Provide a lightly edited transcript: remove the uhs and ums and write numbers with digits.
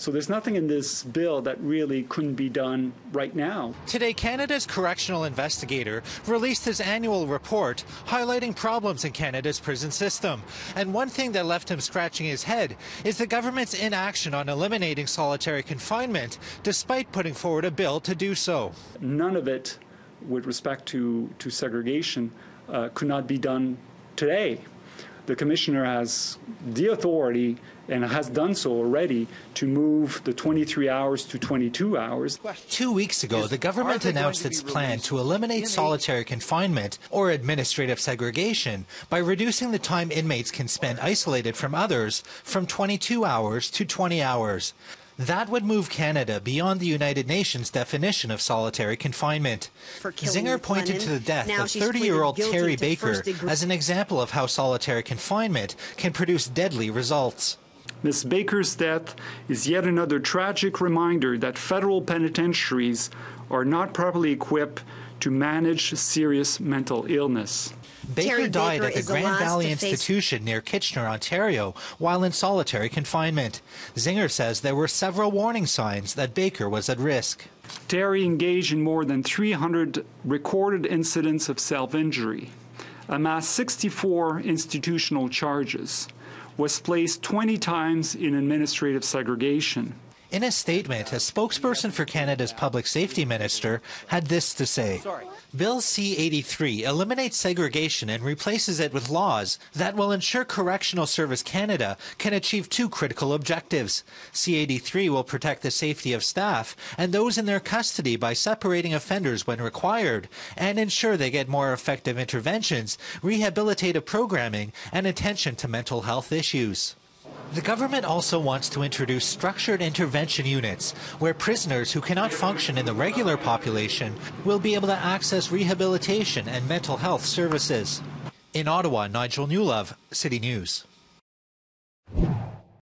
So there's nothing in this bill that really couldn't be done right now. Today, Canada's correctional investigator released his annual report highlighting problems in Canada's prison system. And one thing that left him scratching his head is the government's inaction on eliminating solitary confinement, despite putting forward a bill to do so. None of it, with respect to segregation, could not be done today. The Commissioner has the authority, and has done so already, to move the 23 hours to 22 hours. 2 weeks ago, the government announced its plan to eliminate solitary confinement or administrative segregation by reducing the time inmates can spend isolated from others from 22 hours to 20 hours. That would move Canada beyond the United Nations definition of solitary confinement. Zinger pointed to the death of 30-year-old Terry Baker as an example of how solitary confinement can produce deadly results. Ms. Baker's death is yet another tragic reminder that federal penitentiaries are not properly equipped to manage serious mental illness. Baker died at the Grand Valley Institution near Kitchener, Ontario, while in solitary confinement. Zinger says there were several warning signs that Baker was at risk. Terry engaged in more than 300 recorded incidents of self-injury, amassed 64 institutional charges, was placed 20 times in administrative segregation. In a statement, a spokesperson for Canada's Public Safety Minister had this to say. Bill C-83 eliminates segregation and replaces it with laws that will ensure Correctional Service Canada can achieve two critical objectives. C-83 will protect the safety of staff and those in their custody by separating offenders when required, and ensure they get more effective interventions, rehabilitative programming, and attention to mental health issues. The government also wants to introduce structured intervention units where prisoners who cannot function in the regular population will be able to access rehabilitation and mental health services. In Ottawa, Nigel Newlove, City News.